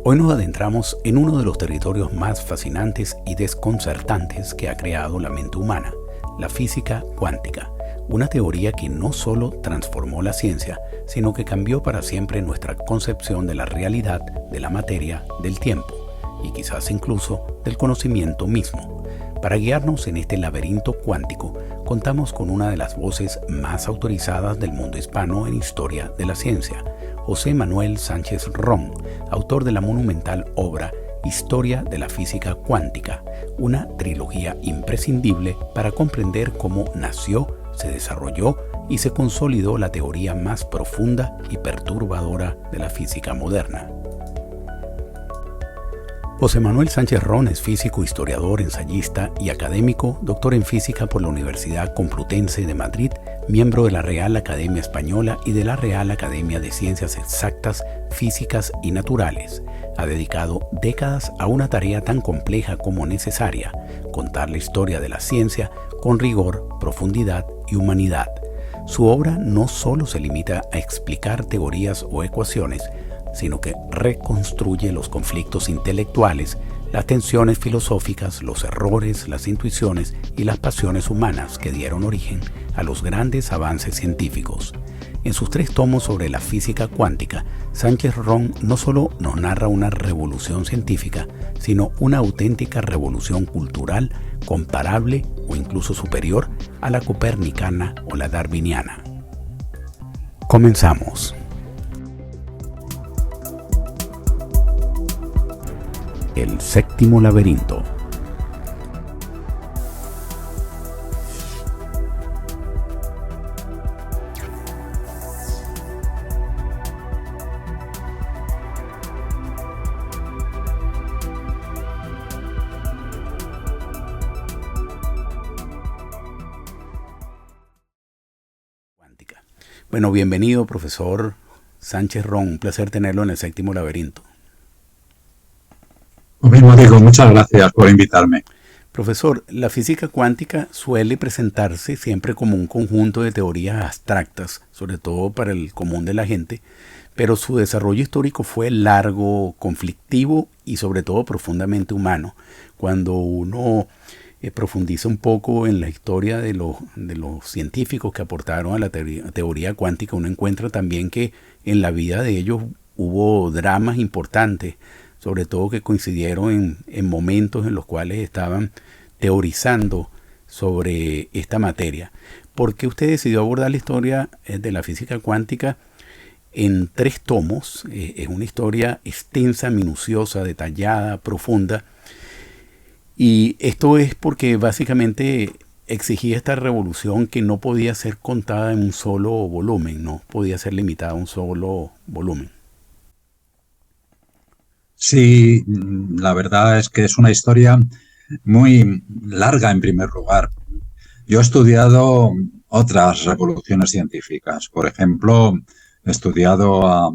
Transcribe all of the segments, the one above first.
Hoy nos adentramos en uno de los territorios más fascinantes y desconcertantes que ha creado la mente humana, la física cuántica, una teoría que no solo transformó la ciencia, sino que cambió para siempre nuestra concepción de la realidad, de la materia, del tiempo y quizás incluso del conocimiento mismo. Para guiarnos en este laberinto cuántico, contamos con una de las voces más autorizadas del mundo hispano en historia de la ciencia, José Manuel Sánchez Ron, autor de la monumental obra Historia de la Física Cuántica, una trilogía imprescindible para comprender cómo nació, se desarrolló y se consolidó la teoría más profunda y perturbadora de la física moderna. José Manuel Sánchez Ron es físico, historiador, ensayista y académico, doctor en física por la Universidad Complutense de Madrid, miembro de la Real Academia Española y de la Real Academia de Ciencias Exactas, Físicas y Naturales. Ha dedicado décadas a una tarea tan compleja como necesaria: contar la historia de la ciencia con rigor, profundidad y humanidad. Su obra no solo se limita a explicar teorías o ecuaciones, sino que reconstruye los conflictos intelectuales, las tensiones filosóficas, los errores, las intuiciones y las pasiones humanas que dieron origen a los grandes avances científicos. En sus 3 tomos sobre la física cuántica, Sánchez Ron no solo nos narra una revolución científica, sino una auténtica revolución cultural comparable o incluso superior a la copernicana o la darwiniana. Comenzamos. El séptimo laberinto. Cuántica. Bueno, bienvenido, profesor Sánchez Ron. Un placer tenerlo en el séptimo laberinto. Lo mismo digo, muchas gracias por invitarme. Profesor, la física cuántica suele presentarse siempre como un conjunto de teorías abstractas, sobre todo para el común de la gente, pero su desarrollo histórico fue largo, conflictivo y sobre todo profundamente humano. Cuando uno profundiza un poco en la historia de los científicos que aportaron a la teoría cuántica, uno encuentra también que en la vida de ellos hubo dramas importantes, sobre todo que coincidieron en momentos en los cuales estaban teorizando sobre esta materia. ¿Por qué usted decidió abordar la historia de la física cuántica en 3 tomos? Es una historia extensa, minuciosa, detallada, profunda. Y esto es porque básicamente exigía esta revolución que no podía ser contada en un solo volumen, no podía ser limitada a un solo volumen. Sí, la verdad es que es una historia muy larga en primer lugar. Yo he estudiado otras revoluciones científicas. Por ejemplo, he estudiado a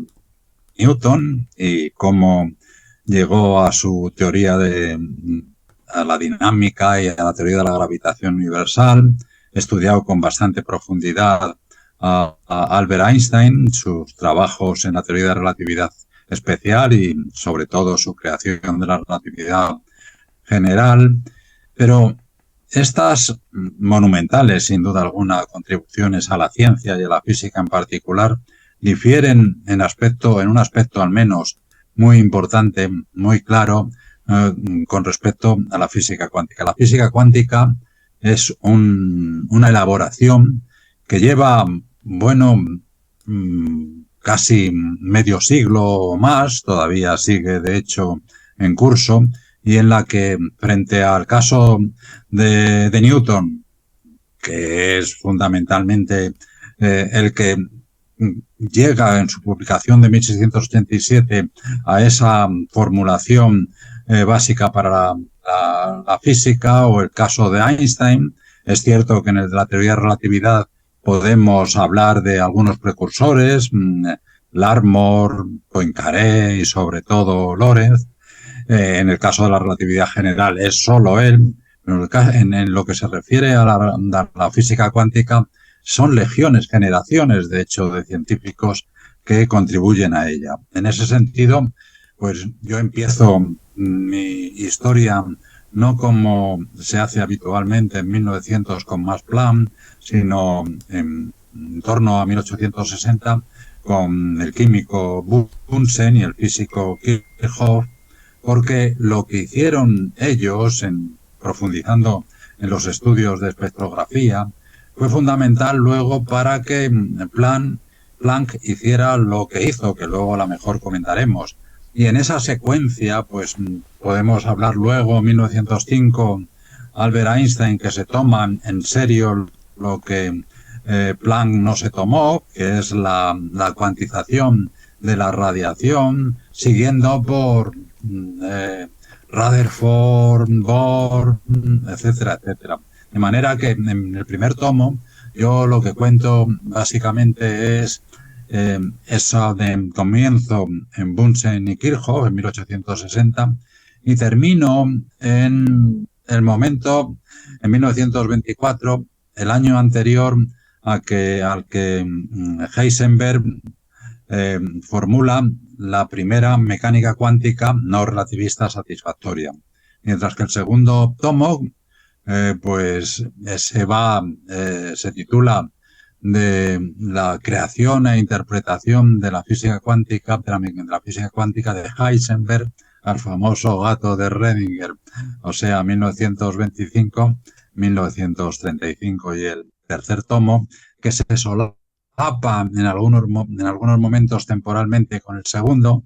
Newton y cómo llegó a su teoría a la dinámica y a la teoría de la gravitación universal. He estudiado con bastante profundidad a Albert Einstein, sus trabajos en la teoría de la relatividad especial y sobre todo su creación de la relatividad general. Pero estas monumentales, sin duda alguna, contribuciones a la ciencia y a la física en particular, difieren en un aspecto al menos muy importante, muy claro, con respecto a la física cuántica. La física cuántica es una elaboración que lleva, casi medio siglo o más, todavía sigue de hecho en curso, y en la que frente al caso de Newton, que es fundamentalmente el que llega en su publicación de 1687 a esa formulación básica para la física, o el caso de Einstein, es cierto que en el de la teoría de relatividad podemos hablar de algunos precursores, Larmor, Poincaré y sobre todo Lorentz. En el caso de la relatividad general es solo él. Pero en lo que se refiere a la física cuántica, son legiones, generaciones, de hecho, de científicos que contribuyen a ella. En ese sentido, pues yo empiezo mi historia no como se hace habitualmente en 1900 con Max Planck, sino en torno a 1860 con el químico Bunsen y el físico Kirchhoff, porque lo que hicieron ellos, profundizando en los estudios de espectrografía, fue fundamental luego para que Planck hiciera lo que hizo, que luego a lo mejor comentaremos. Y en esa secuencia, pues podemos hablar luego, 1905, Albert Einstein, que se toma en serio lo que Planck no se tomó, que es la cuantización de la radiación, siguiendo por Rutherford, Bohr, etcétera, etcétera. De manera que en el primer tomo yo lo que cuento básicamente es esa de comienzo en Bunsen y Kirchhoff en 1860 y termino en el momento, en 1924, el año anterior al que Heisenberg formula la primera mecánica cuántica no relativista satisfactoria. Mientras que el segundo tomo se titula de la creación e interpretación de la física cuántica, de la física cuántica de Heisenberg al famoso gato de Redinger, o sea, 1925-1935, y el tercer tomo, que se solapa en algunos momentos temporalmente con el segundo,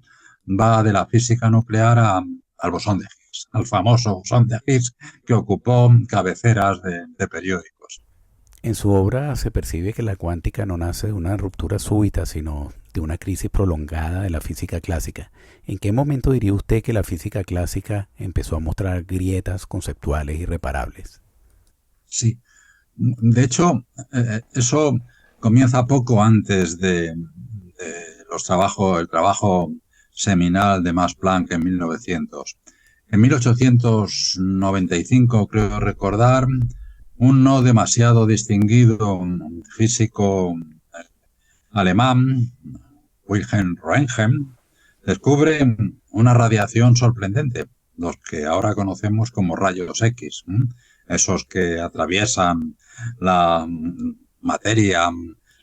va de la física nuclear al bosón de Higgs, al famoso bosón de Higgs que ocupó cabeceras de periódicos. En su obra se percibe que la cuántica no nace de una ruptura súbita, sino de una crisis prolongada de la física clásica. ¿En qué momento diría usted que la física clásica empezó a mostrar grietas conceptuales irreparables? Sí, de hecho, eso comienza poco antes de el trabajo seminal de Max Planck en 1900. En 1895, creo recordar, un no demasiado distinguido físico alemán, Wilhelm Röntgen, descubre una radiación sorprendente, los que ahora conocemos como rayos X, esos que atraviesan la materia,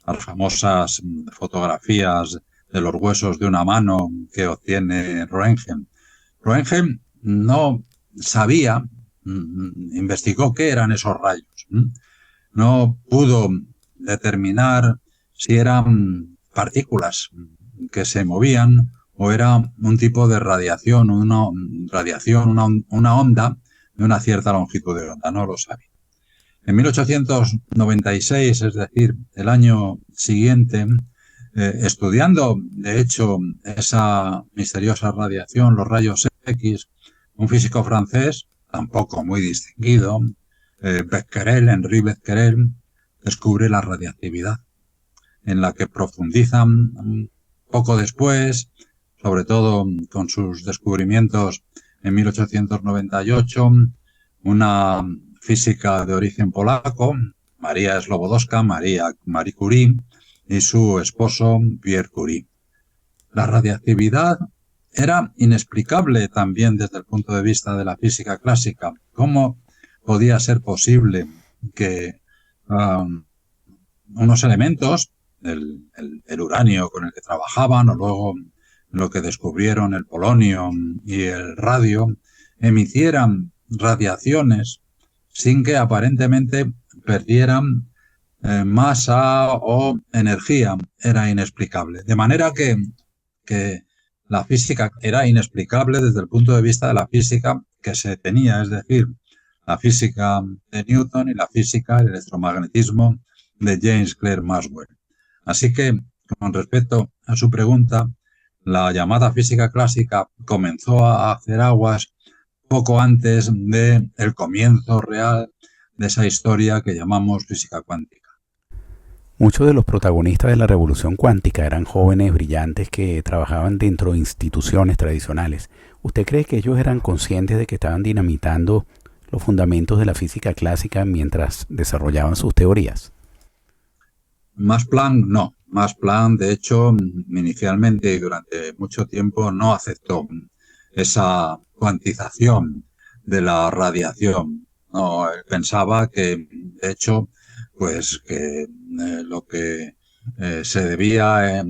las famosas fotografías de los huesos de una mano que obtiene Röntgen. Röntgen no sabía, investigó qué eran esos rayos. No pudo determinar si eran partículas que se movían o era un tipo de radiación, una onda de una cierta longitud de onda. No lo sabía. En 1896, es decir, el año siguiente, estudiando, de hecho, esa misteriosa radiación, los rayos X, un físico francés, tampoco muy distinguido, Henri Becquerel, descubre la radiactividad, en la que profundizan poco después, sobre todo con sus descubrimientos en 1898, una física de origen polaco, María Slobodowska, Marie Curie, y su esposo Pierre Curie. La radiactividad era inexplicable también desde el punto de vista de la física clásica. ¿Cómo podía ser posible que unos elementos, el uranio con el que trabajaban, o luego lo que descubrieron el polonio y el radio, emitieran radiaciones sin que aparentemente perdieran masa o energía? Era inexplicable. De manera que la física era inexplicable desde el punto de vista de la física que se tenía, es decir, la física de Newton y la física del electromagnetismo de James Clerk Maxwell. Así que, con respecto a su pregunta, la llamada física clásica comenzó a hacer aguas poco antes del comienzo real de esa historia que llamamos física cuántica. Muchos de los protagonistas de la revolución cuántica eran jóvenes brillantes que trabajaban dentro de instituciones tradicionales. ¿Usted cree que ellos eran conscientes de que estaban dinamitando los fundamentos de la física clásica mientras desarrollaban sus teorías? Max Planck no. Max Planck, de hecho, inicialmente y durante mucho tiempo no aceptó esa cuantización de la radiación. No, él pensaba que, de hecho, pues que lo que se debía,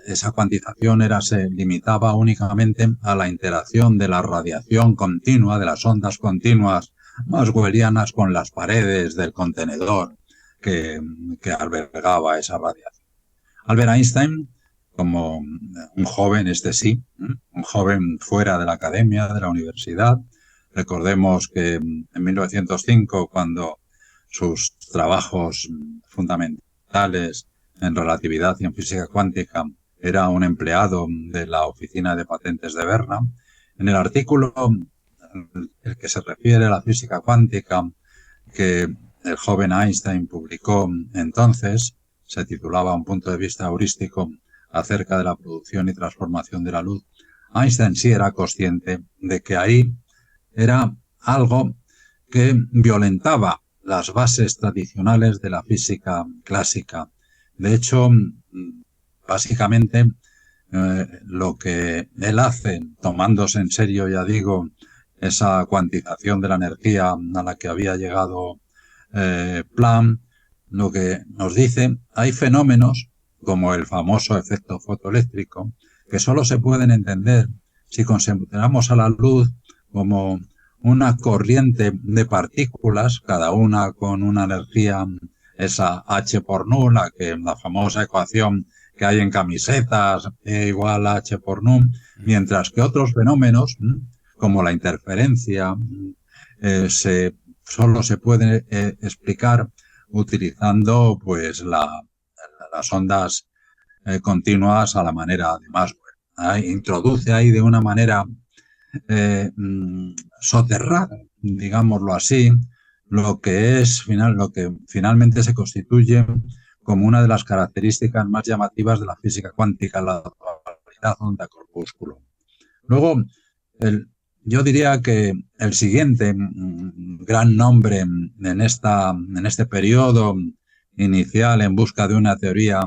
esa cuantización se limitaba únicamente a la interacción de la radiación continua, de las ondas continuas maxwellianas con las paredes del contenedor que, que albergaba esa radiación. Albert Einstein, como un joven, un joven fuera de la academia, de la universidad. Recordemos que en 1905, cuando sus trabajos fundamentales en relatividad y en física cuántica, era un empleado de la oficina de patentes de Berna. En el artículo el que se refiere a la física cuántica que el joven Einstein publicó entonces, se titulaba Un punto de vista heurístico acerca de la producción y transformación de la luz. Einstein sí era consciente de que ahí era algo que violentaba las bases tradicionales de la física clásica. De hecho, básicamente, lo que él hace, tomándose en serio, ya digo, esa cuantización de la energía a la que había llegado Planck, lo que nos dice, hay fenómenos como el famoso efecto fotoeléctrico que solo se pueden entender si consideramos a la luz como una corriente de partículas, cada una con una energía, esa H por nu, la famosa ecuación que hay en camisetas, E igual a H por nu, mientras que otros fenómenos, como la interferencia, solo se puede explicar utilizando pues las ondas continuas a la manera de Maxwell. Introduce ahí de una manera soterrada, digámoslo así, lo que finalmente se constituye como una de las características más llamativas de la física cuántica, la dualidad onda-corpúsculo. Luego, yo diría que el siguiente gran nombre en este periodo inicial en busca de una teoría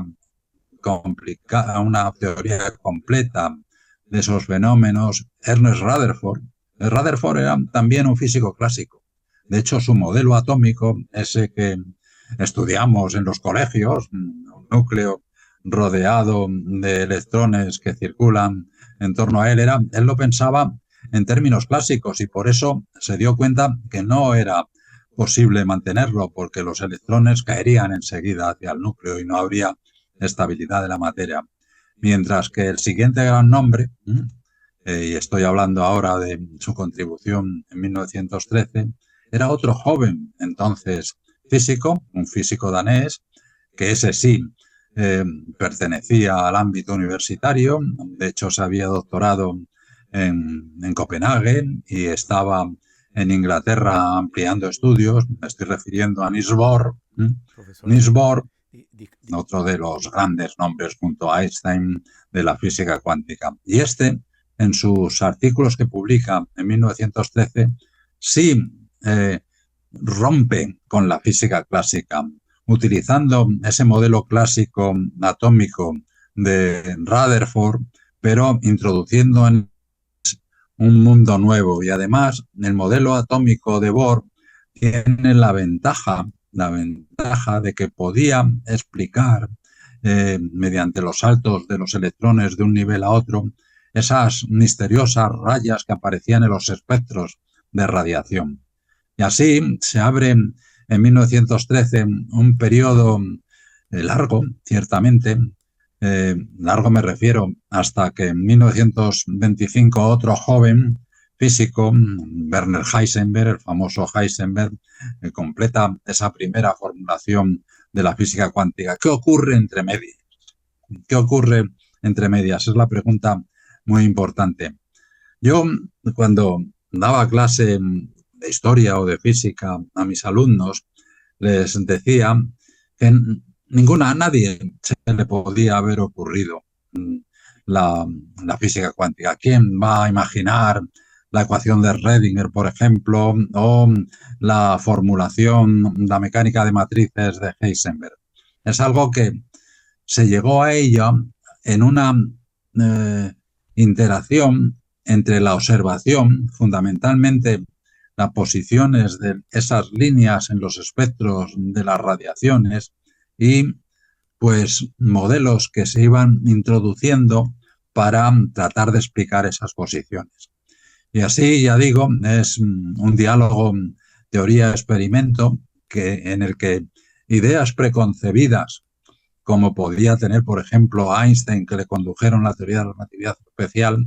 complicada, una teoría completa de esos fenómenos, Ernest Rutherford. Rutherford era también un físico clásico. De hecho, su modelo atómico, ese que estudiamos en los colegios, un núcleo rodeado de electrones que circulan en torno a él, él lo pensaba en términos clásicos y por eso se dio cuenta que no era posible mantenerlo porque los electrones caerían enseguida hacia el núcleo y no habría estabilidad de la materia. Mientras que el siguiente gran nombre, y estoy hablando ahora de su contribución en 1913, era otro joven, entonces físico, un físico danés, que ese sí pertenecía al ámbito universitario, de hecho se había doctorado en Copenhague y estaba en Inglaterra ampliando estudios. Me estoy refiriendo a Niels Bohr. Niels Bohr, otro de los grandes nombres junto a Einstein de la física cuántica. Y en sus artículos que publica en 1913, sí rompe con la física clásica, utilizando ese modelo clásico atómico de Rutherford, pero introduciendo en un mundo nuevo. Y además, el modelo atómico de Bohr tiene la ventaja de que podía explicar mediante los saltos de los electrones de un nivel a otro esas misteriosas rayas que aparecían en los espectros de radiación. Y así se abre en 1913 un periodo largo, ciertamente, largo me refiero, hasta que en 1925 otro joven físico, Werner Heisenberg, el famoso Heisenberg, completa esa primera formulación de la física cuántica. ¿Qué ocurre entre medias? ¿Qué ocurre entre medias? Es la pregunta muy importante. Yo, cuando daba clase de historia o de física a mis alumnos, les decía que a nadie se le podía haber ocurrido la física cuántica. ¿Quién va a imaginar la ecuación de Schrödinger, por ejemplo, o la formulación, la mecánica de matrices de Heisenberg? Es algo que se llegó a ella en una interacción entre la observación, fundamentalmente las posiciones de esas líneas en los espectros de las radiaciones y pues modelos que se iban introduciendo para tratar de explicar esas posiciones. Y así, ya digo, es un diálogo teoría-experimento en el que ideas preconcebidas, como podía tener, por ejemplo, Einstein, que le condujeron la teoría de la relatividad especial,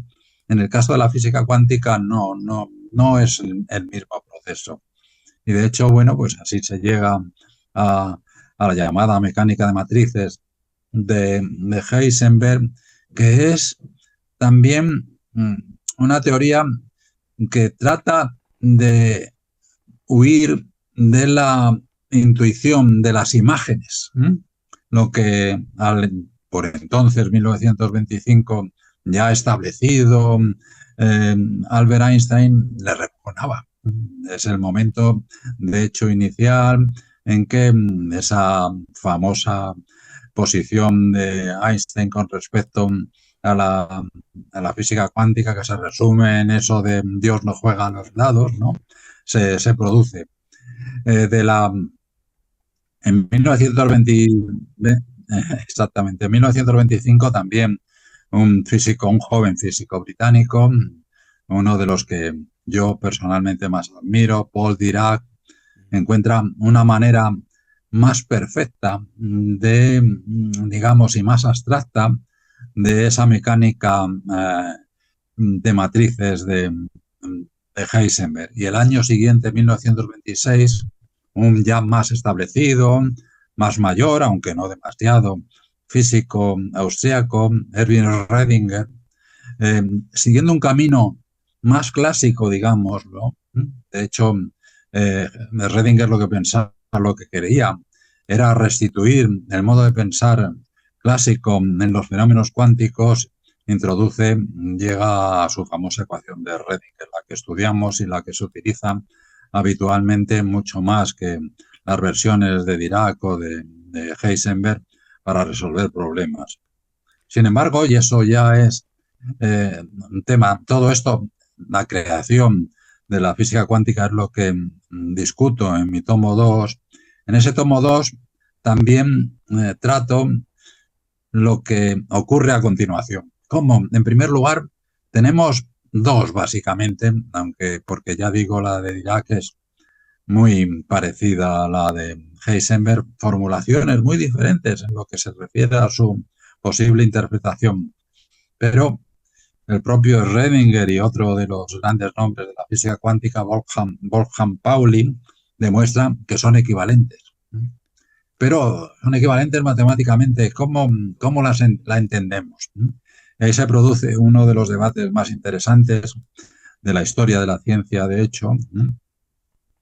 en el caso de la física cuántica no es el mismo proceso. Y de hecho, bueno, pues así se llega a la llamada mecánica de matrices de Heisenberg, que es también una teoría que trata de huir de la intuición de las imágenes, lo que por entonces, 1925, ya establecido, Albert Einstein le repugnaba. Es el momento, de hecho, inicial en que esa famosa posición de Einstein con respecto a la física cuántica, que se resume en eso de Dios no juega a los dados, ¿no? Se produce. En 1920, exactamente, en 1925 también un joven físico británico, uno de los que yo personalmente más admiro, Paul Dirac, encuentra una manera más perfecta digamos, y más abstracta de esa mecánica de matrices de Heisenberg. Y el año siguiente, 1926, un ya más establecido, más mayor, aunque no demasiado, físico austriaco, Erwin Redinger, siguiendo un camino más clásico, digámoslo. De hecho, Redinger lo que pensaba, lo que quería, era restituir el modo de pensar clásico en los fenómenos cuánticos. Llega a su famosa ecuación de Redinger, la que estudiamos y la que se utiliza habitualmente mucho más que las versiones de Dirac o de Heisenberg para resolver problemas. Sin embargo, y eso ya es un tema, todo esto, la creación de la física cuántica es lo que discuto en mi tomo 2. En ese tomo 2 también trato lo que ocurre a continuación. Como, en primer lugar, tenemos dos, básicamente, aunque porque ya digo, la de Dirac es muy parecida a la de Heisenberg, formulaciones muy diferentes en lo que se refiere a su posible interpretación. Pero el propio Redinger y otro de los grandes nombres de la física cuántica, Wolfgang Pauli, demuestran que son equivalentes. Pero son equivalentes matemáticamente. ¿Cómo la entendemos? Ahí se produce uno de los debates más interesantes de la historia de la ciencia, de hecho,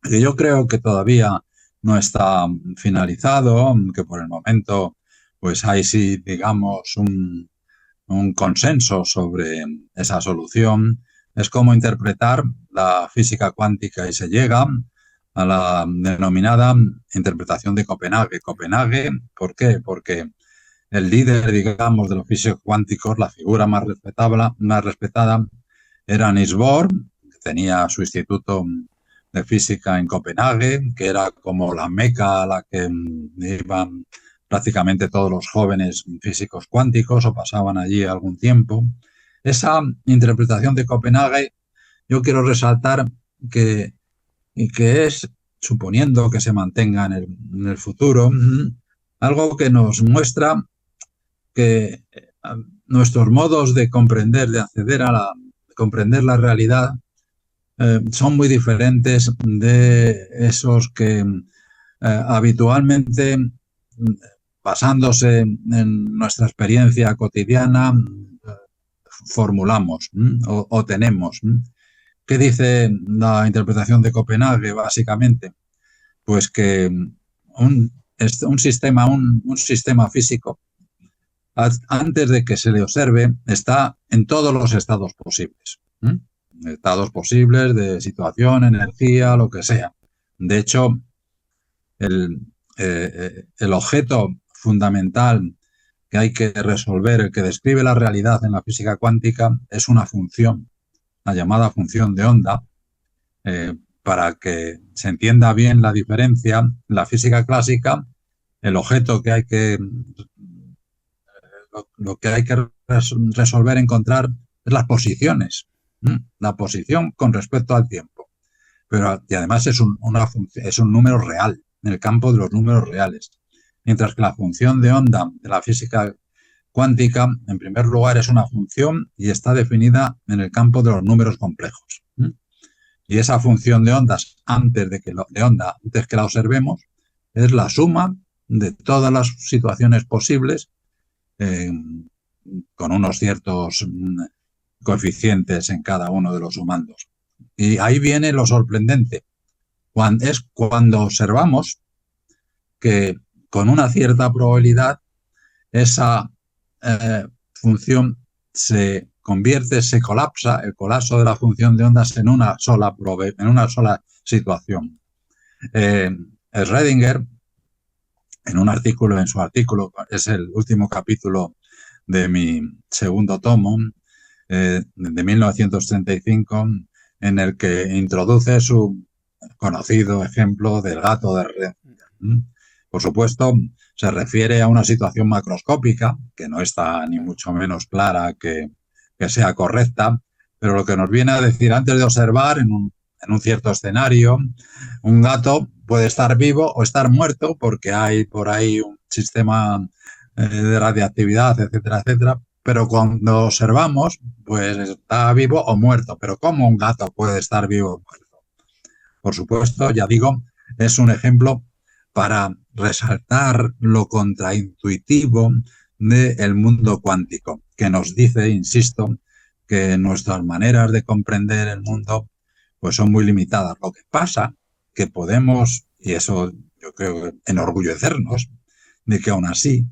que yo creo que todavía no está finalizado, que por el momento pues hay sí, digamos, un consenso sobre esa solución. Es cómo interpretar la física cuántica y se llega a la denominada interpretación de Copenhague. Copenhague, ¿por qué? Porque el líder, digamos, de los físicos cuánticos, la figura más respetada, era Niels Bohr, que tenía su instituto de física en Copenhague, que era como la meca a la que iban prácticamente todos los jóvenes físicos cuánticos o pasaban allí algún tiempo. Esa interpretación de Copenhague, yo quiero resaltar que es, suponiendo que se mantenga en el futuro, algo que nos muestra que nuestros modos de comprender, de acceder a comprender la realidad, son muy diferentes de esos que habitualmente, basándose en nuestra experiencia cotidiana, formulamos o tenemos. ¿Qué dice la interpretación de Copenhague, básicamente? Pues que un sistema físico, antes de que se le observe, está en todos los estados posibles. Estados posibles de situación, energía, lo que sea. De hecho, el objeto fundamental que hay que resolver, el que describe la realidad en la física cuántica, es una función, la llamada función de onda. Para que se entienda bien la diferencia, en la física clásica, el objeto que hay que, lo que hay que resolver, encontrar, es las posiciones, la posición con respecto al tiempo. Pero y además es es un número real, en el campo de los números reales. Mientras que la función de onda de la física cuántica, en primer lugar, es una función y está definida en el campo de los números complejos. Y esa función de ondas, antes que la observemos, es la suma de todas las situaciones posibles eh, con unos ciertos coeficientes en cada uno de los sumandos. Y ahí viene lo sorprendente. Es cuando observamos que con una cierta probabilidad esa función se convierte, se colapsa, el colapso de la función de ondas en una sola situación. Schrödinger, en su artículo, es el último capítulo de mi segundo tomo, de 1935, en el que introduce su conocido ejemplo del gato de Schrödinger. Por supuesto, se refiere a una situación macroscópica, que no está ni mucho menos clara que sea correcta, pero lo que nos viene a decir, antes de observar en un cierto escenario, un gato puede estar vivo o estar muerto porque hay por ahí un sistema de radiactividad, etcétera, etcétera, pero cuando observamos, pues está vivo o muerto. Pero ¿cómo un gato puede estar vivo o muerto? Por supuesto, ya digo, es un ejemplo para resaltar lo contraintuitivo del mundo cuántico, que nos dice, insisto, que nuestras maneras de comprender el mundo pues son muy limitadas. Lo que pasa que podemos, y eso yo creo, enorgullecernos de que aún así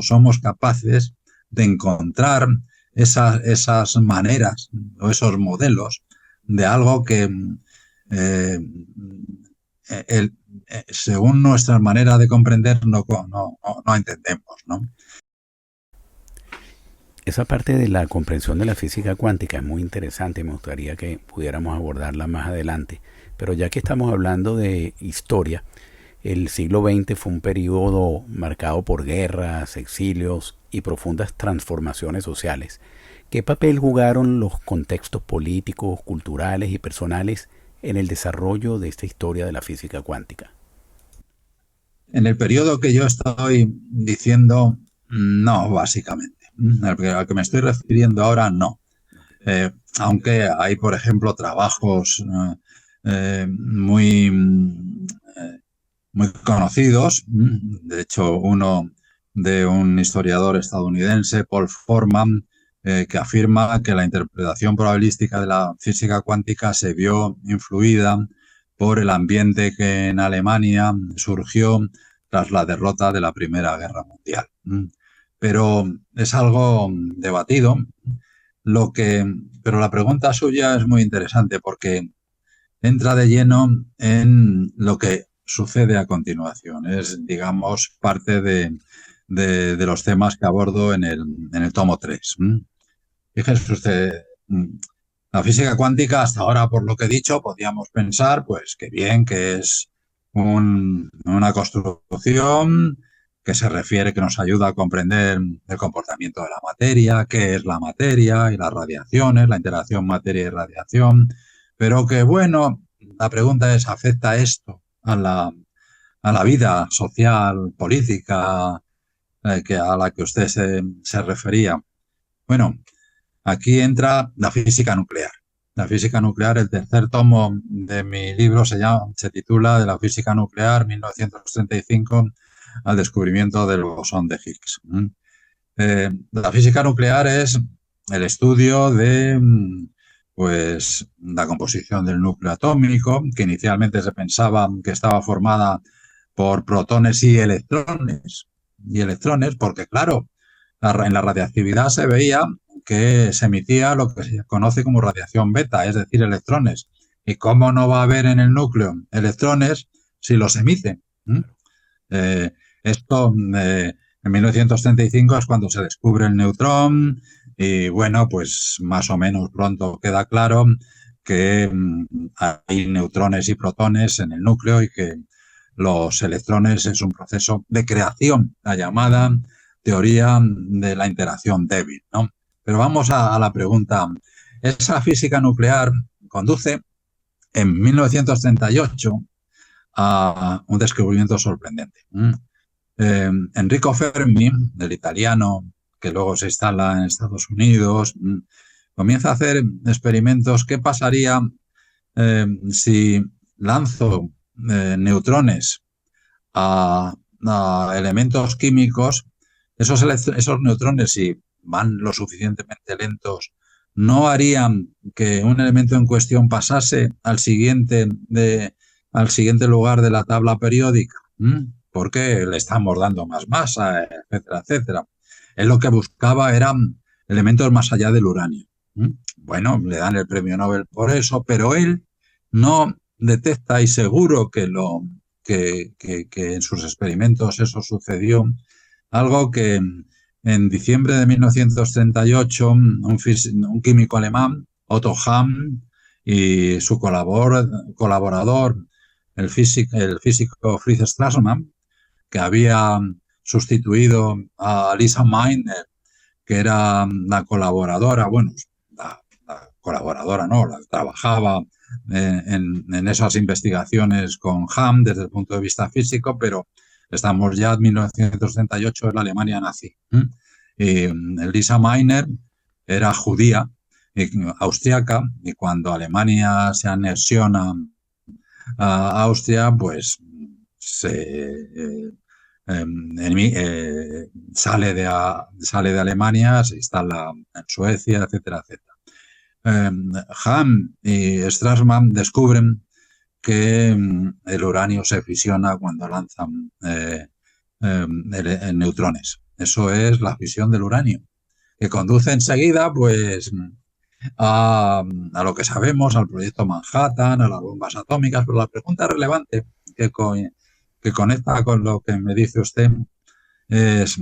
somos capaces de encontrar esas maneras o esos modelos de algo que según nuestra manera de comprender no entendemos, ¿no? Esa parte de la comprensión de la física cuántica es muy interesante y me gustaría que pudiéramos abordarla más adelante. Pero ya que estamos hablando de historia, el siglo XX fue un periodo marcado por guerras, exilios y profundas transformaciones sociales. ¿Qué papel jugaron los contextos políticos, culturales y personales en el desarrollo de esta historia de la física cuántica? En el periodo que yo estoy diciendo, no, básicamente. Al que me estoy refiriendo ahora, no. Aunque hay, por ejemplo, trabajos muy conocidos. De hecho, uno de un historiador estadounidense, Paul Forman, que afirma que la interpretación probabilística de la física cuántica se vio influida por el ambiente que en Alemania surgió tras la derrota de la Primera Guerra Mundial. Pero es algo debatido. Pero la pregunta suya es muy interesante porque entra de lleno en lo que sucede a continuación. Es, digamos, parte de los temas que abordo en el tomo 3. Fíjese usted, la física cuántica, hasta ahora, por lo que he dicho, podríamos pensar, pues, que bien, que es una construcción que se refiere, que nos ayuda a comprender el comportamiento de la materia, qué es la materia y las radiaciones, la interacción materia y radiación, pero que, bueno, la pregunta es, ¿afecta esto a la vida social, política, a la que usted se refería? Bueno, aquí entra la física nuclear. La física nuclear, el tercer tomo de mi libro se titula De la física nuclear, 1935, al descubrimiento del bosón de Higgs. La física nuclear es el estudio de pues, la composición del núcleo atómico, que inicialmente se pensaba que estaba formada por protones y electrones. Y electrones, porque claro, en la radiactividad se veía que se emitía lo que se conoce como radiación beta, es decir, electrones. ¿Y cómo no va a haber en el núcleo electrones si los emiten? Esto En 1935 es cuando se descubre el neutrón y bueno, pues más o menos pronto queda claro que hay neutrones y protones en el núcleo y que los electrones es un proceso de creación, la llamada teoría de la interacción débil, ¿no? Pero vamos a la pregunta. Esa física nuclear conduce en 1938 a un descubrimiento sorprendente. Enrico Fermi, el italiano que luego se instala en Estados Unidos, comienza a hacer experimentos. ¿Qué pasaría si lanzo neutrones a elementos químicos? Esos neutrones, si van lo suficientemente lentos, no harían que un elemento en cuestión pasase al siguiente lugar de la tabla periódica, porque le estamos dando más masa, etcétera, etcétera. Él lo que buscaba eran elementos más allá del uranio. Bueno, le dan el premio Nobel por eso, pero él no detecta, y seguro que en sus experimentos eso sucedió, algo que en diciembre de 1938 un químico alemán, Otto Hahn, y su colaborador, el físico Fritz Strassmann, que había sustituido a Lisa Meitner, que era la colaboradora, bueno, la colaboradora no, la trabajaba en esas investigaciones con Hahn desde el punto de vista físico, pero estamos ya en 1938 en la Alemania nazi. Y Lisa Meitner era judía, austriaca, y cuando Alemania se anexiona a Austria, pues sale de Alemania, se instala en Suecia, etcétera, etcétera. Hahn y Strassmann descubren que el uranio se fisiona cuando lanzan neutrones. Eso es la fisión del uranio, que conduce enseguida pues a lo que sabemos, al proyecto Manhattan, a las bombas atómicas. Pero la pregunta relevante que conecta con lo que me dice usted es,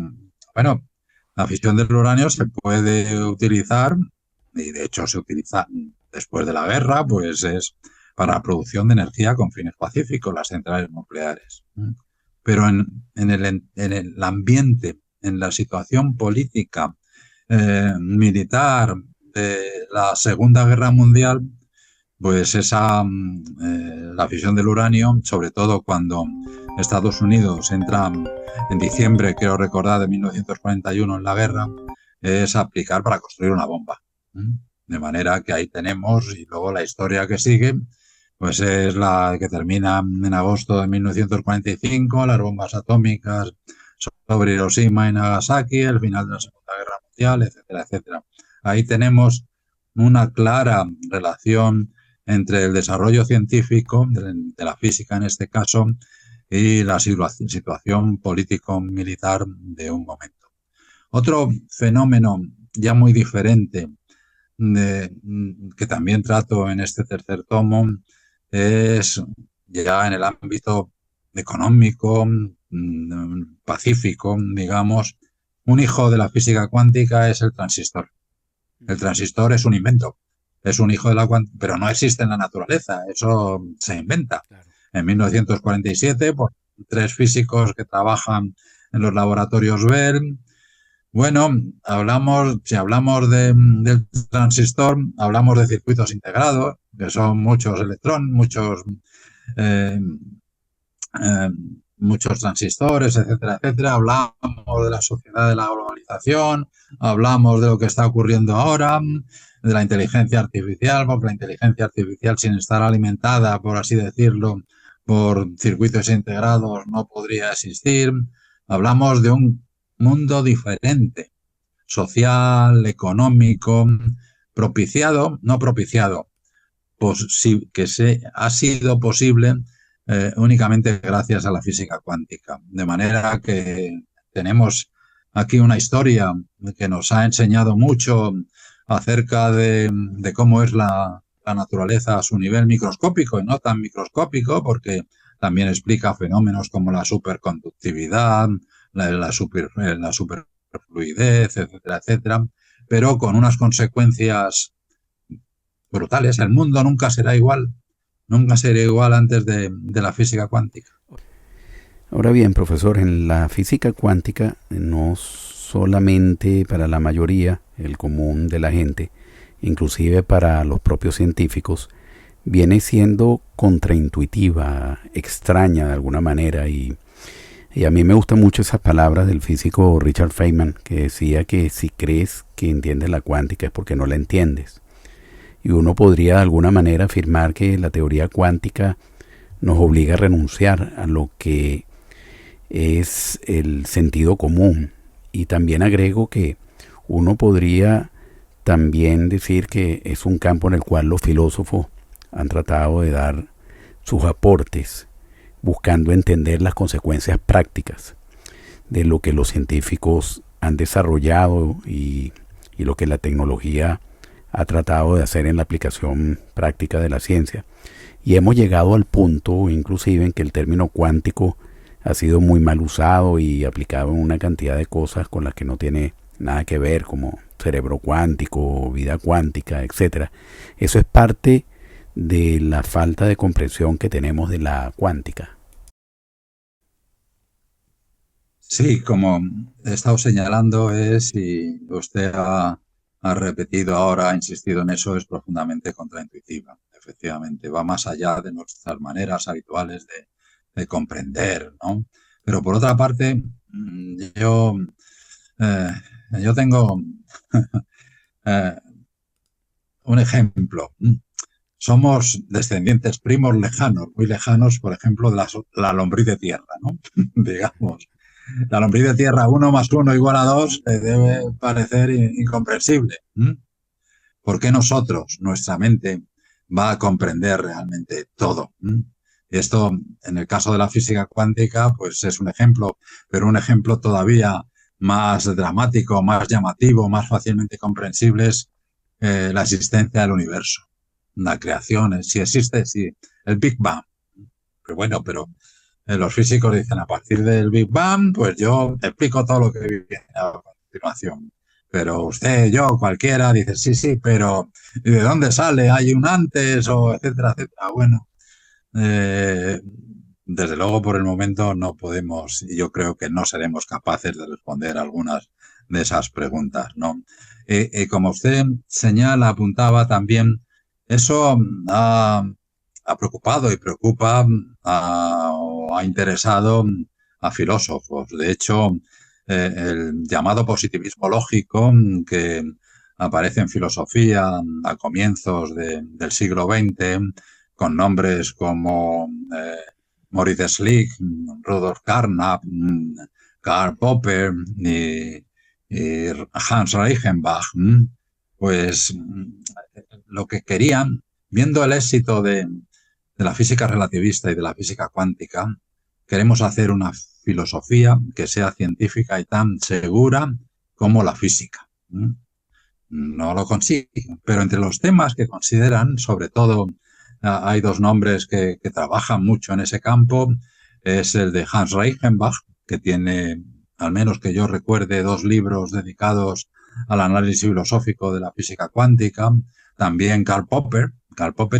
bueno, la fisión del uranio se puede utilizar, y de hecho se utiliza después de la guerra, pues es para la producción de energía con fines pacíficos, las centrales nucleares. Pero en el ambiente, en la situación política, militar de la Segunda Guerra Mundial, pues la fisión del uranio, sobre todo cuando Estados Unidos entra en diciembre, quiero recordar, de 1941 en la guerra, es aplicar para construir una bomba. De manera que ahí tenemos, y luego la historia que sigue, pues es la que termina en agosto de 1945, las bombas atómicas sobre Hiroshima y Nagasaki, el final de la Segunda Guerra Mundial, etcétera, etcétera. Ahí tenemos una clara relación entre el desarrollo científico, de la física en este caso, y la situación político-militar de un momento. Otro fenómeno ya muy diferente, que también trato en este tercer tomo, es ya en el ámbito económico, pacífico, digamos. Un hijo de la física cuántica es el transistor. El transistor es un invento, es un hijo de la cuántica, pero no existe en la naturaleza, eso se inventa. Claro. En 1947, por 3 físicos que trabajan en los laboratorios Bell. Bueno, si hablamos del transistor, hablamos de circuitos integrados, que son muchos electrones, muchos transistores, etcétera, etcétera. Hablamos de la sociedad de la globalización, hablamos de lo que está ocurriendo ahora, de la inteligencia artificial, porque la inteligencia artificial, sin estar alimentada, por así decirlo, por circuitos integrados, no podría existir. Hablamos de un mundo diferente, social, económico, no propiciado, pues sí, que ha sido posible únicamente gracias a la física cuántica. De manera que tenemos aquí una historia que nos ha enseñado mucho acerca de cómo es la naturaleza a su nivel microscópico y no tan microscópico, porque también explica fenómenos como la superconductividad, la superfluidez, etcétera, etcétera, pero con unas consecuencias brutales. El mundo nunca será igual antes de la física cuántica. Ahora bien, profesor, en la física cuántica no solamente para la mayoría, el común de la gente, inclusive para los propios científicos, viene siendo contraintuitiva, extraña de alguna manera, y a mí me gustan mucho esas palabras del físico Richard Feynman, que decía que si crees que entiendes la cuántica es porque no la entiendes. Y uno podría de alguna manera afirmar que la teoría cuántica nos obliga a renunciar a lo que es el sentido común. Y también agrego que uno podría también decir que es un campo en el cual los filósofos han tratado de dar sus aportes, buscando entender las consecuencias prácticas de lo que los científicos han desarrollado y lo que la tecnología ha tratado de hacer en la aplicación práctica de la ciencia. Y hemos llegado al punto inclusive en que el término cuántico ha sido muy mal usado y aplicado en una cantidad de cosas con las que no tiene nada que ver, como cerebro cuántico, vida cuántica, etcétera. Eso es parte de la falta de comprensión que tenemos de la cuántica. Sí, como he estado señalando, y usted ha repetido ahora, ha insistido en eso, es profundamente contraintuitiva. Efectivamente, va más allá de nuestras maneras habituales de comprender, ¿no? Pero por otra parte, eh, yo tengo eh, un ejemplo. Somos descendientes primos lejanos, muy lejanos, por ejemplo, de la lombriz de tierra, ¿no? Digamos. La lombriz de tierra, 1 más 1 = 2, debe parecer incomprensible. ¿Por qué nosotros, nuestra mente, va a comprender realmente todo? Esto, en el caso de la física cuántica, pues es un ejemplo, pero un ejemplo todavía más dramático, más llamativo, más fácilmente comprensible es la existencia del universo, la creación, si existe, si el Big Bang. Pero bueno, pero los físicos dicen, a partir del Big Bang, pues yo explico todo lo que viene a continuación. Pero usted, yo, cualquiera, dice, sí, sí, pero ¿y de dónde sale? ¿Hay un antes? O etcétera, etcétera. Bueno, desde luego por el momento no podemos, y yo creo que no seremos capaces de responder algunas de esas preguntas, ¿no? Como usted señala, apuntaba también, eso ha preocupado y preocupa o ha interesado a filósofos. De hecho, el llamado positivismo lógico, que aparece en filosofía a comienzos del siglo XX, con nombres como Moritz Schlick, Rudolf Carnap, Karl Popper y Hans Reichenbach, pues lo que querían, viendo el éxito de la física relativista y de la física cuántica, queremos hacer una filosofía que sea científica y tan segura como la física. No lo consiguen, pero entre los temas que consideran, sobre todo, hay 2 nombres que trabajan mucho en ese campo. Es el de Hans Reichenbach, que tiene, al menos que yo recuerde, 2 libros dedicados al análisis filosófico de la física cuántica. También Karl Popper,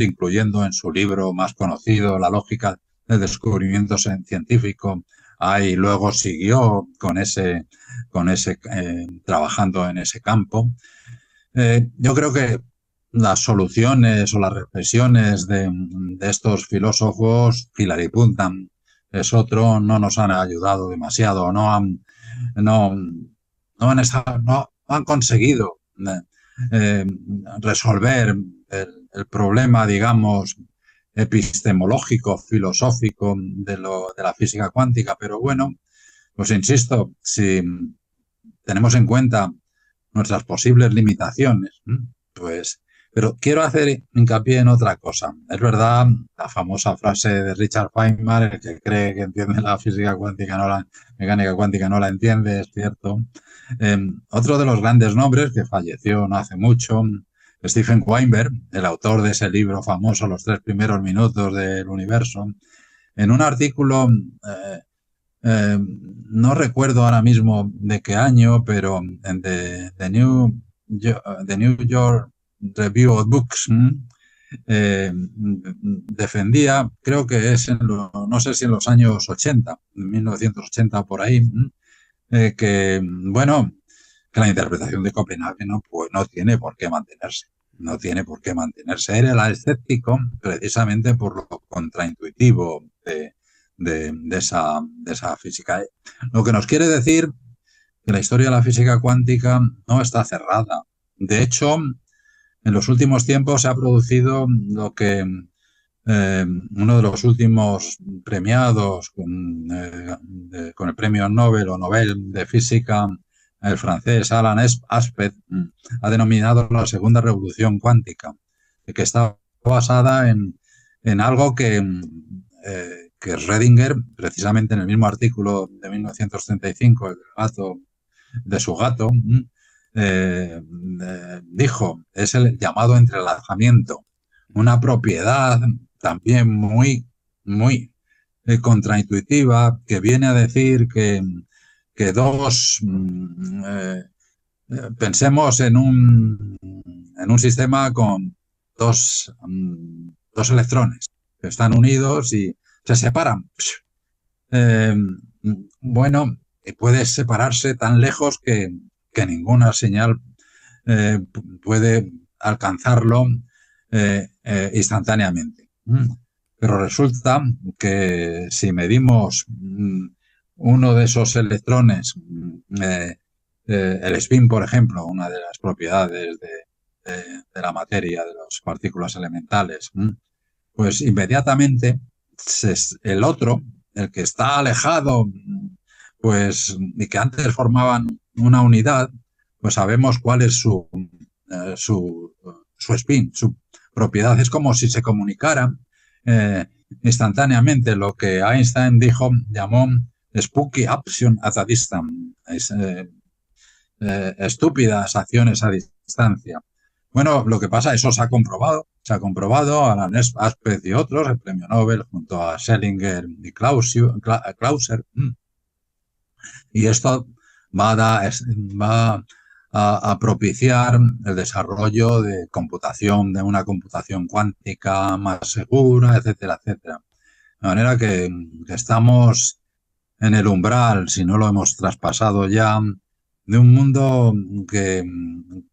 incluyendo en su libro más conocido, La lógica del descubrimiento científico, ahí luego siguió con ese trabajando en ese campo. Yo creo que las soluciones o las reflexiones de estos filósofos, Hilary Putnam es otro, no nos han ayudado demasiado, no, no han conseguido eh, resolver el problema, digamos, epistemológico, filosófico de la física cuántica. Pero bueno, pues insisto, si tenemos en cuenta nuestras posibles limitaciones, pues, pero quiero hacer hincapié en otra cosa. Es verdad, la famosa frase de Richard Feynman, el que cree que entiende la física cuántica, la mecánica cuántica no la entiende, es cierto. Otro de los grandes nombres que falleció no hace mucho, Stephen Weinberg, el autor de ese libro famoso, Los 3 primeros minutos del universo, en un artículo no recuerdo ahora mismo de qué año, pero en The New York Review of Books defendía, creo que es no sé si en los años 80, 1980 por ahí, que, bueno, que la interpretación de Copenhague no tiene por qué mantenerse. No tiene por qué mantenerse. Era el escéptico precisamente por lo contraintuitivo de esa física. Lo que nos quiere decir que la historia de la física cuántica no está cerrada. De hecho, en los últimos tiempos se ha producido lo que uno de los últimos premiados con el premio Nobel o Nobel de Física, el francés Alan Aspect, ha denominado la segunda revolución cuántica, que está basada en algo que Schrödinger, precisamente en el mismo artículo de 1935, de su gato, dijo, es el llamado entrelazamiento, una propiedad también muy contraintuitiva, que viene a decir que pensemos en un sistema con dos electrones que están unidos y se separan. Eh, bueno, puede separarse tan lejos que ninguna señal puede alcanzarlo instantáneamente. Pero resulta que si medimos uno de esos electrones, el spin, por ejemplo, una de las propiedades de la materia, de las partículas elementales, pues inmediatamente el otro, el que está alejado, pues, y que antes formaban una unidad, pues sabemos cuál es su spin, su propiedad. Es como si se comunicaran instantáneamente, lo que Einstein llamó spooky action at a distance, estúpidas acciones a distancia. Bueno, lo que pasa, eso se ha comprobado, Alan Aspect y otros, el premio Nobel junto a Schellinger y Clauser, y esto va a propiciar el desarrollo de una computación cuántica más segura, etcétera, etcétera. De manera que estamos en el umbral, si no lo hemos traspasado ya, de un mundo que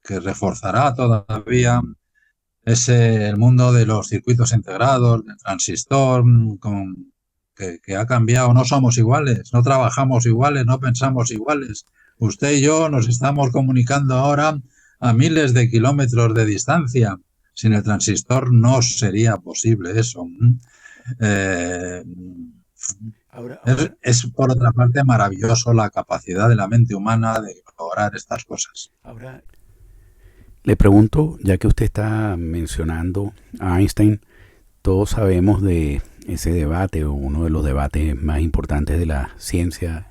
reforzará todavía el mundo de los circuitos integrados, del transistor, que ha cambiado. No somos iguales, no trabajamos iguales, no pensamos iguales. Usted y yo nos estamos comunicando ahora a miles de kilómetros de distancia. Sin el transistor no sería posible eso. Es, por otra parte, maravilloso la capacidad de la mente humana de lograr estas cosas. Ahora, le pregunto, ya que usted está mencionando a Einstein, todos sabemos de ese debate, o uno de los debates más importantes de la ciencia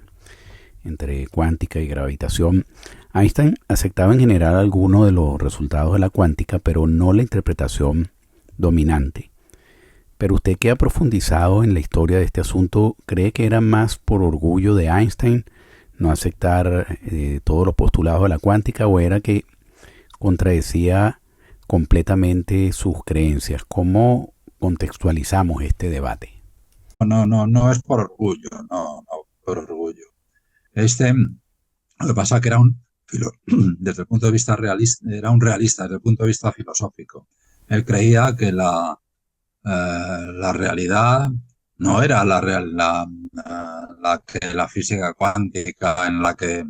entre cuántica y gravitación. Einstein aceptaba en general algunos de los resultados de la cuántica, pero no la interpretación dominante. Pero usted, que ha profundizado en la historia de este asunto, ¿cree que era más por orgullo de Einstein no aceptar todos los postulados de la cuántica, o era que contradecía completamente sus creencias? ¿Cómo contextualizamos este debate? No es por orgullo, no por orgullo. Lo que pasa es que desde el punto de vista realista, era un realista desde el punto de vista filosófico. Él creía que la realidad no era la física cuántica, en la que,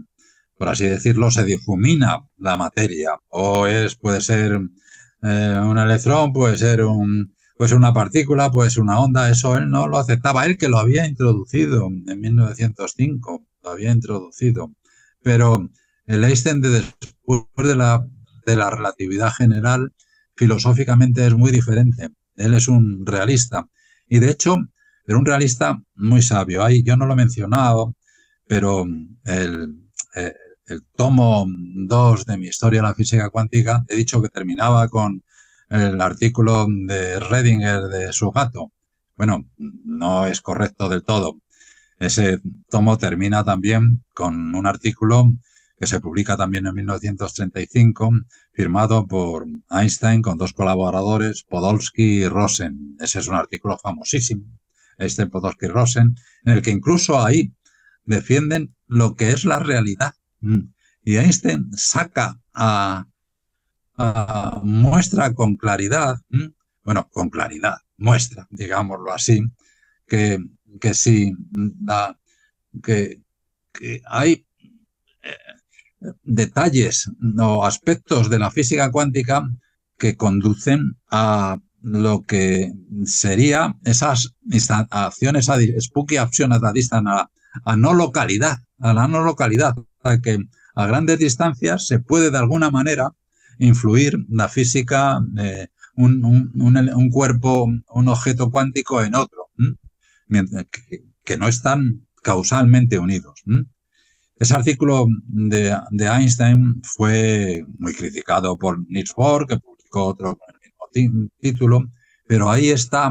por así decirlo, se difumina la materia. Puede ser un electrón, puede ser una partícula, puede ser una onda. Eso él no lo aceptaba. Él, que lo había introducido en 1905, lo había introducido. Pero el Einstein, después de la relatividad general, filosóficamente es muy diferente. Él es un realista. Y de hecho, era un realista muy sabio. Yo no lo he mencionado, pero el tomo 2 de mi historia de la física cuántica, he dicho que terminaba con el artículo de Schrödinger de su gato. Bueno, no es correcto del todo. Ese tomo termina también con un artículo que se publica también en 1935, firmado por Einstein con dos colaboradores, Podolsky y Rosen. Ese es un artículo famosísimo, Podolsky y Rosen, en el que incluso ahí defienden lo que es la realidad. Y Einstein saca muestra con claridad, bueno, con claridad, muestra, digámoslo así, que, que si la, que, que hay detalles o aspectos de la física cuántica que conducen a lo que sería esas acciones spooky acciones a no localidad, a la no localidad, a que a grandes distancias se puede de alguna manera influir la física, un cuerpo, un objeto cuántico en otro, que no están causalmente unidos. Ese artículo de Einstein fue muy criticado por Niels Bohr, que publicó otro con el mismo título, pero ahí está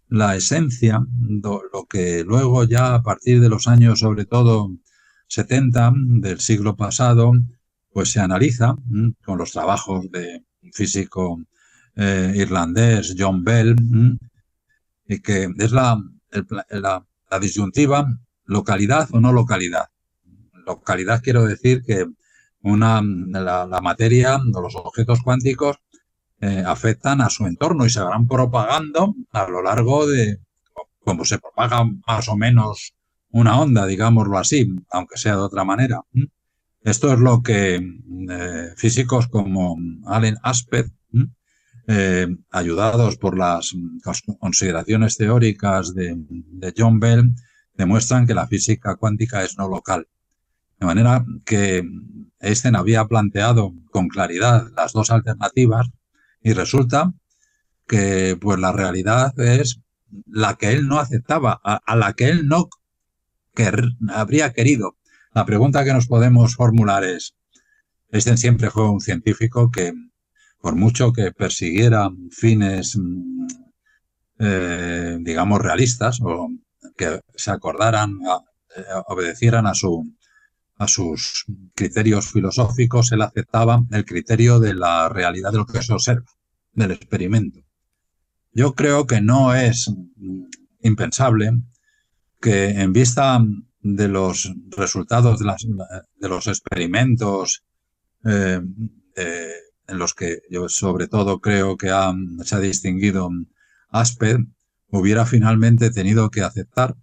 la esencia, lo que luego ya a partir de los años, sobre todo 70 del siglo pasado, pues se analiza con los trabajos de un físico irlandés, John Bell, y que es la disyuntiva localidad o no localidad. Localidad quiero decir que la materia o los objetos cuánticos afectan a su entorno y se van propagando a lo largo de, como se propaga más o menos una onda, digámoslo así, aunque sea de otra manera. Esto es lo que físicos como Alan Aspect, ayudados por las consideraciones teóricas de John Bell, demuestran que la física cuántica es no local. De manera que Einstein había planteado con claridad las dos alternativas y resulta que pues la realidad es la que él no aceptaba, a la que él no habría querido. La pregunta que nos podemos formular es, Einstein siempre fue un científico que, por mucho que persiguiera fines, digamos, realistas o que se acordaran, obedecieran a sus criterios filosóficos, él aceptaba el criterio de la realidad de lo que se observa, del experimento. Yo creo que no es impensable que en vista de los resultados de los experimentos en los que yo sobre todo creo que se ha distinguido Aspect, hubiera finalmente tenido que aceptar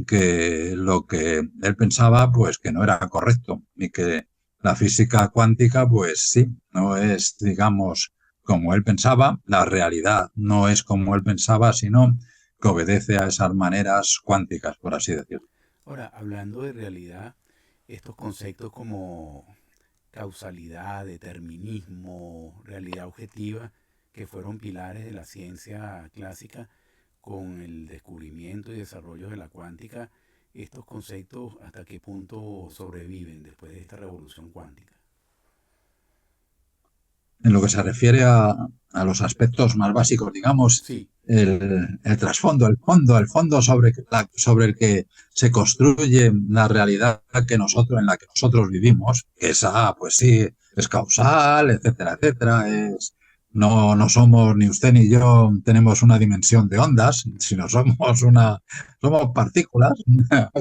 que lo que él pensaba pues que no era correcto y que la física cuántica pues sí, no es digamos como él pensaba, la realidad no es como él pensaba, sino que obedece a esas maneras cuánticas, por así decirlo. Ahora, hablando de realidad, estos conceptos como causalidad, determinismo, realidad objetiva, que fueron pilares de la ciencia clásica, con el descubrimiento y desarrollo de la cuántica, estos conceptos hasta qué punto sobreviven después de esta revolución cuántica. En lo que se refiere a los aspectos más básicos, digamos, Sí, el trasfondo, el fondo sobre el que se construye la realidad en la que nosotros vivimos, que esa, pues sí, es causal, etcétera, etcétera, no somos ni usted ni yo tenemos una dimensión de ondas, sino somos partículas,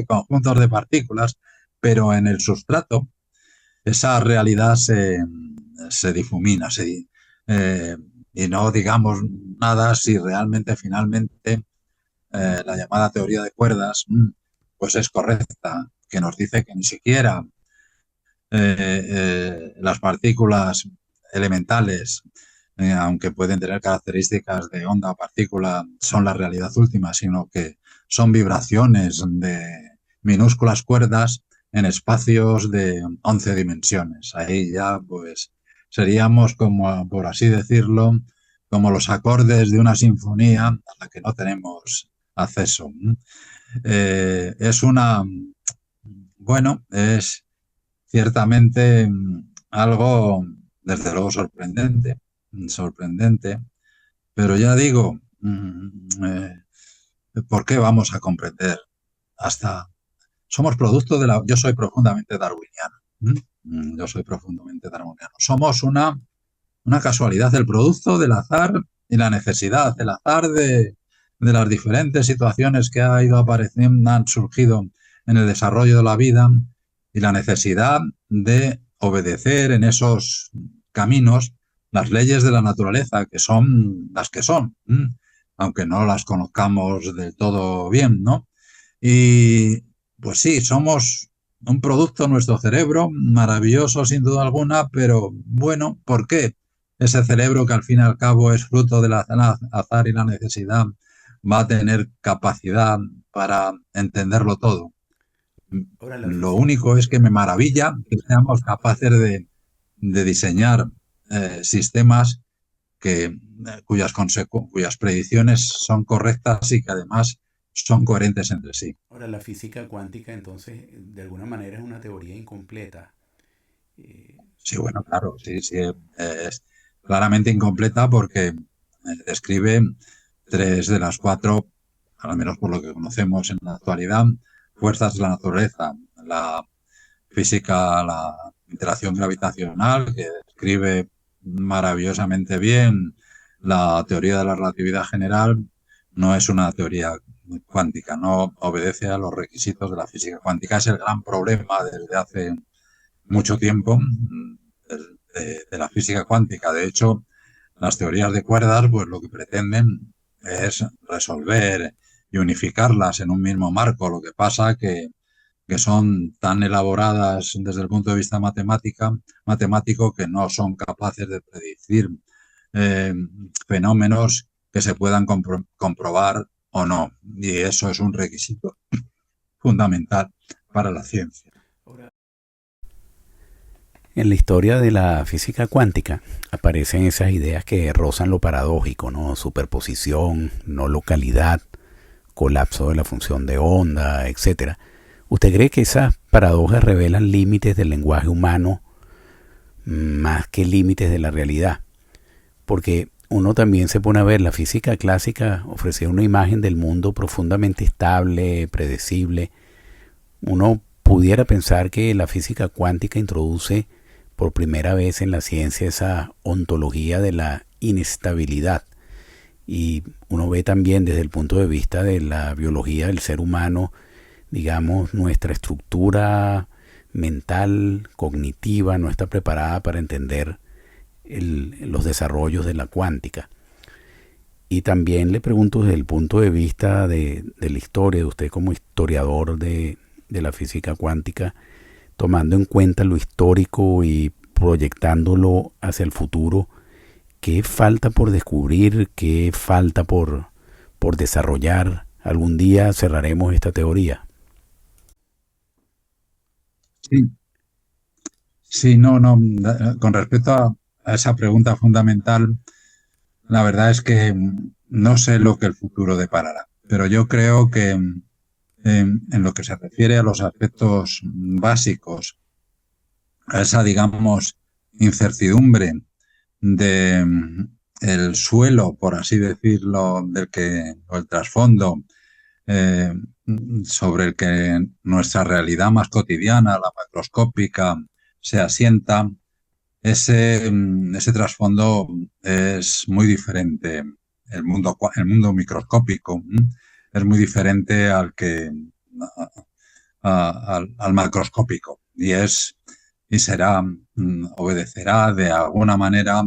conjuntos de partículas, pero en el sustrato esa realidad se difumina, eh, y no digamos nada si realmente finalmente la llamada teoría de cuerdas pues es correcta, que nos dice que ni siquiera las partículas elementales, aunque pueden tener características de onda o partícula, son la realidad última, sino que son vibraciones de minúsculas cuerdas en espacios de 11 dimensiones. Ahí ya pues seríamos como, por así decirlo, como los acordes de una sinfonía a la que no tenemos acceso. Es es ciertamente algo, desde luego, sorprendente, pero ya digo, ¿por qué vamos a comprender hasta somos producto de la... Yo soy profundamente darwiniano. Yo soy profundamente darwiniano. Somos una casualidad, el producto del azar y la necesidad, el azar de las diferentes situaciones que ha ido apareciendo, han surgido en el desarrollo de la vida y la necesidad de obedecer en esos caminos las leyes de la naturaleza, que son las que son, aunque no las conozcamos del todo bien, ¿no? Y pues sí, somos un producto, nuestro cerebro, maravilloso sin duda alguna, pero bueno, ¿por qué? Ese cerebro que al fin y al cabo es fruto del azar y la necesidad va a tener capacidad para entenderlo todo. Ahora, la Lo física, único es que me maravilla que seamos capaces de diseñar sistemas cuyas predicciones son correctas y que además son coherentes entre sí. ahora, la física cuántica, entonces, de alguna manera es una teoría incompleta. Eh, Sí, bueno, claro, sí, sí, es claramente incompleta porque describe tres de las cuatro, al menos por lo que conocemos en la actualidad, fuerzas de la naturaleza. La física, la interacción gravitacional, que describe maravillosamente bien la teoría de la relatividad general, no es una teoría cuántica, no obedece a los requisitos de la física cuántica. Es el gran problema desde hace mucho tiempo de la física cuántica. De hecho, las teorías de cuerdas, pues lo que pretenden es resolver y unificarlas en un mismo marco. Lo que pasa que son tan elaboradas desde el punto de vista matemático que no son capaces de predecir eh, fenómenos que se puedan comprobar o no. Y eso es un requisito fundamental para la ciencia. ahora, en la historia de la física cuántica aparecen esas ideas que rozan lo paradójico, ¿no? Superposición, no localidad, colapso de la función de onda, etcétera. ¿Usted cree que esas paradojas revelan límites del lenguaje humano más que límites de la realidad? Porque uno también se pone a ver, la física clásica ofrecía una imagen del mundo profundamente estable, predecible. Uno pudiera pensar que la física cuántica introduce por primera vez en la ciencia esa ontología de la inestabilidad. Y uno ve también desde el punto de vista de la biología del ser humano, digamos, nuestra estructura mental, cognitiva, no está preparada para entender los desarrollos de la cuántica. Y también le pregunto desde el punto de vista de la historia, de usted como historiador de la física cuántica, tomando en cuenta lo histórico y proyectándolo hacia el futuro, ¿qué falta por descubrir? ¿Qué falta por desarrollar? ¿Algún día cerraremos esta teoría? Sí, sí, no, no. Con respecto a esa pregunta fundamental, la verdad es que no sé lo que el futuro deparará, pero yo creo que en lo que se refiere a los aspectos básicos, a esa, digamos, incertidumbre de el suelo, por así decirlo, o el trasfondo eh, sobre el que nuestra realidad más cotidiana, la macroscópica, se asienta, ese trasfondo es muy diferente. El mundo microscópico es muy diferente al macroscópico y será, obedecerá de alguna manera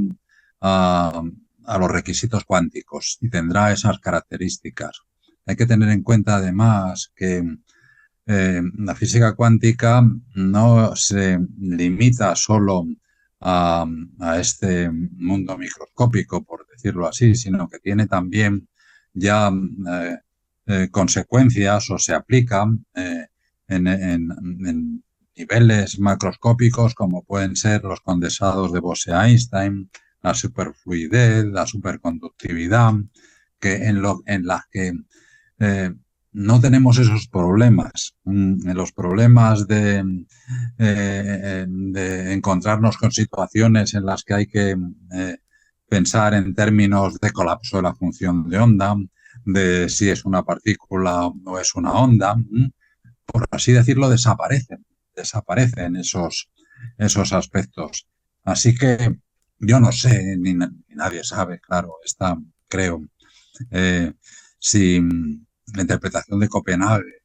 a, a los requisitos cuánticos y tendrá esas características. Hay que tener en cuenta además que la física cuántica no se limita solo a este mundo microscópico, por decirlo así, sino que tiene también ya consecuencias o se aplica en niveles macroscópicos como pueden ser los condensados de Bose-Einstein, la superfluidez, la superconductividad, en las que eh, no tenemos esos problemas. Los problemas de encontrarnos con situaciones en las que hay que pensar en términos de colapso de la función de onda, de si es una partícula o es una onda. por así decirlo, desaparecen esos aspectos. Así que yo no sé, ni nadie sabe, claro, creo, eh, si la interpretación de Copenhague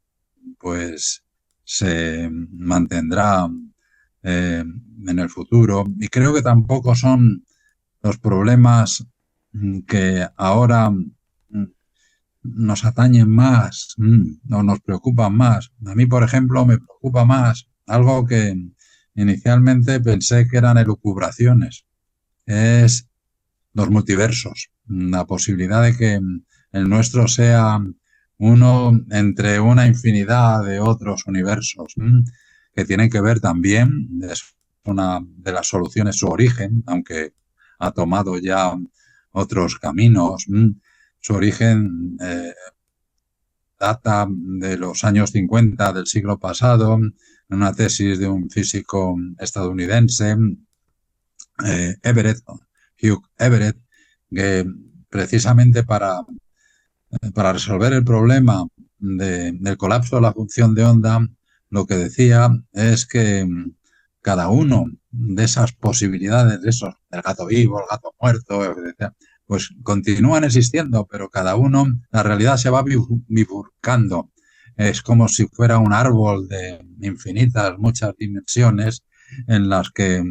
pues se mantendrá en el futuro. Y creo que tampoco son los problemas que ahora nos atañen más o nos preocupan más. A mí, por ejemplo, me preocupa más algo que inicialmente pensé que eran elucubraciones. Es los multiversos, la posibilidad de que el nuestro sea uno entre una infinidad de otros universos que tienen que ver también, es una de las soluciones su origen, aunque ha tomado ya otros caminos. Su origen data de los años 50 del siglo pasado, en una tesis de un físico estadounidense, Everett, Hugh Everett, que precisamente para resolver el problema del colapso de la función de onda, lo que decía es que cada uno de esas posibilidades, de esos, el gato vivo, el gato muerto, pues continúan existiendo, pero cada uno, la realidad se va bifurcando. Es como si fuera un árbol de infinitas, muchas dimensiones en las que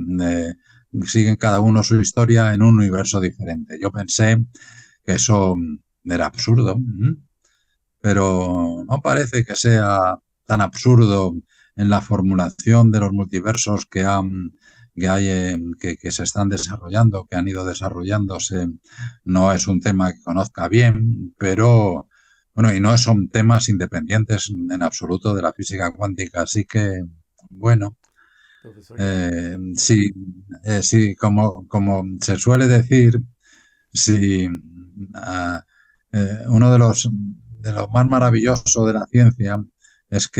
siguen cada uno su historia en un universo diferente. Yo pensé que eso era absurdo, pero no parece que sea tan absurdo en la formulación de los multiversos que se están desarrollando, que han ido desarrollándose. No es un tema que conozca bien, pero bueno, y no son temas independientes en absoluto de la física cuántica, así que bueno, Profesor Jan. sí, sí, como se suele decir, sí, uh, uno de los más maravillosos de la ciencia es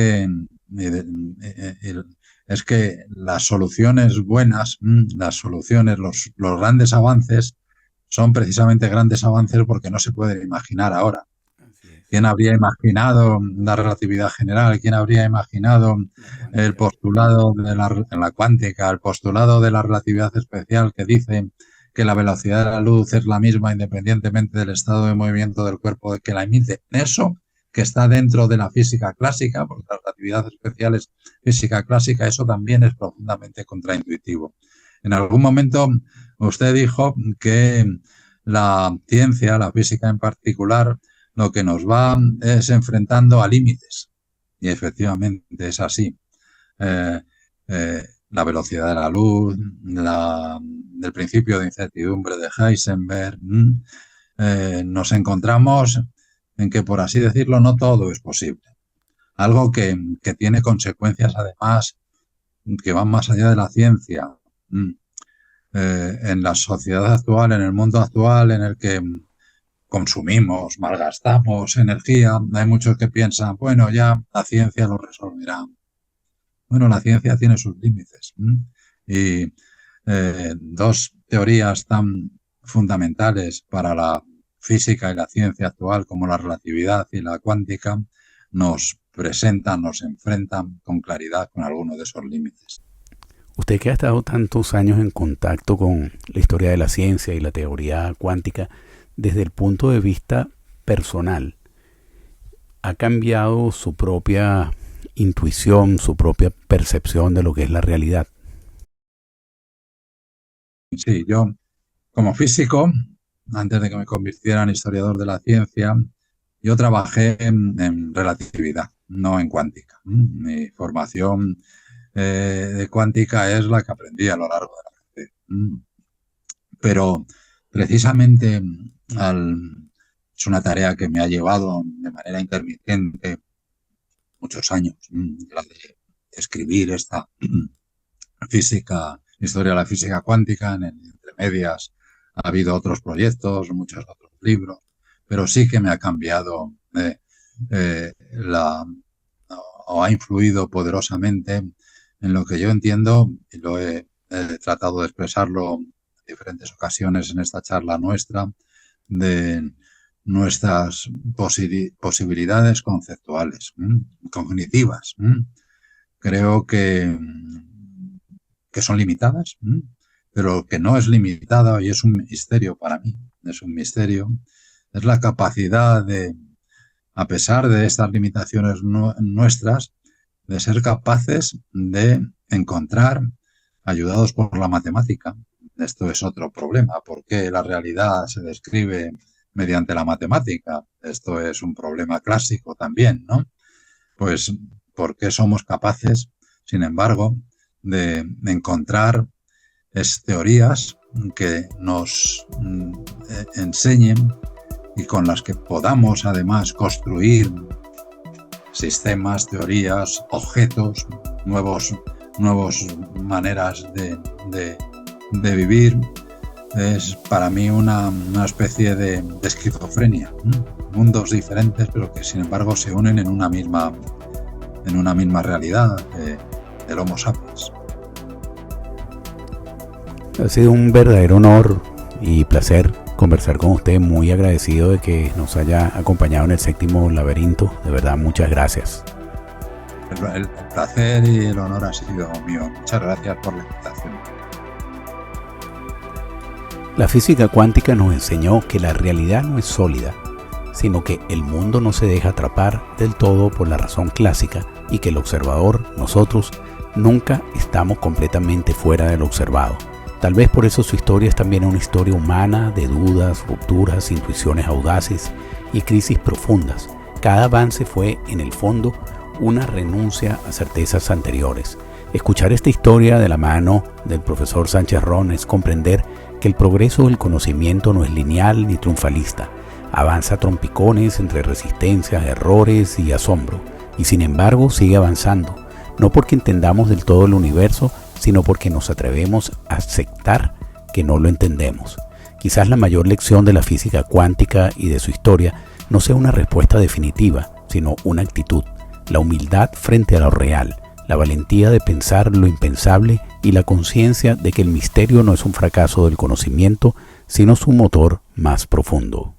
es que las soluciones buenas, las soluciones, los grandes avances, son precisamente grandes avances porque no se pueden imaginar ahora. Así es. ¿Quién habría imaginado la relatividad general? ¿Quién habría imaginado La el cuántica. postulado de la cuántica, el postulado de la relatividad especial que dice que la velocidad de la luz es la misma independientemente del estado de movimiento del cuerpo que la emite? Eso que está dentro de la física clásica, porque la relatividad especial es física clásica, eso también es profundamente contraintuitivo. En algún momento usted dijo que la ciencia, la física en particular, lo que nos va es enfrentando a límites. Y efectivamente es así. Eh, la velocidad de la luz, el principio de incertidumbre de Heisenberg, nos encontramos en que, por así decirlo, no todo es posible. Algo que tiene consecuencias, además, que van más allá de la ciencia. En la sociedad actual, en el mundo actual, en el que consumimos, malgastamos energía, hay muchos que piensan, bueno, ya la ciencia lo resolverá. Bueno, la ciencia tiene sus límites. Y dos teorías tan fundamentales para la física y la ciencia actual como la relatividad y la cuántica nos presentan, nos enfrentan con claridad con algunos de esos límites. Usted que ha estado tantos años en contacto con la historia de la ciencia y la teoría cuántica, desde el punto de vista personal, ¿ha cambiado su propia intuición, su propia percepción de lo que es la realidad? Sí, yo como físico, antes de que me convirtiera en historiador de la ciencia, yo trabajé en relatividad, no en cuántica. Mi formación de cuántica es la que aprendí a lo largo de la carrera. Pero precisamente es una tarea que me ha llevado de manera intermitente muchos años, la de escribir esta física, historia de la física cuántica, entre medias ha habido otros proyectos, muchos otros libros, pero sí que me ha cambiado o ha influido poderosamente en lo que yo entiendo, y lo he tratado de expresarlo en diferentes ocasiones en esta charla nuestra, de nuestras posibilidades conceptuales, cognitivas. Creo que son limitadas, pero lo que no es limitada y es un misterio para mí, es un misterio, es la capacidad de, a pesar de estas limitaciones nuestras, de ser capaces de encontrar, ayudados por la matemática. Esto es otro problema. ¿Por qué la realidad se describe mediante la matemática? Esto es un problema clásico también, ¿no? Pues, ¿por qué somos capaces, sin embargo, de encontrar teorías que nos enseñen y con las que podamos además construir sistemas, teorías, objetos, nuevas maneras de vivir? Es para mí una especie de esquizofrenia, mundos diferentes pero que sin embargo se unen en una misma realidad del Homo sapiens. Ha sido un verdadero honor y placer conversar con usted, muy agradecido de que nos haya acompañado en el 7º laberinto, de verdad muchas gracias. El placer y el honor ha sido mío, muchas gracias por la invitación. La física cuántica nos enseñó que la realidad no es sólida, sino que el mundo no se deja atrapar del todo por la razón clásica y que el observador, nosotros, nunca estamos completamente fuera del observado. Tal vez por eso su historia es también una historia humana de dudas, rupturas, intuiciones audaces y crisis profundas. Cada avance fue, en el fondo, una renuncia a certezas anteriores. Escuchar esta historia de la mano del profesor Sánchez Ron es comprender que el progreso del conocimiento no es lineal ni triunfalista. Avanza a trompicones entre resistencias, errores y asombro, y sin embargo sigue avanzando, no porque entendamos del todo el universo, sino porque nos atrevemos a aceptar que no lo entendemos. Quizás la mayor lección de la física cuántica y de su historia no sea una respuesta definitiva, sino una actitud, la humildad frente a lo real, la valentía de pensar lo impensable y la conciencia de que el misterio no es un fracaso del conocimiento, sino su motor más profundo.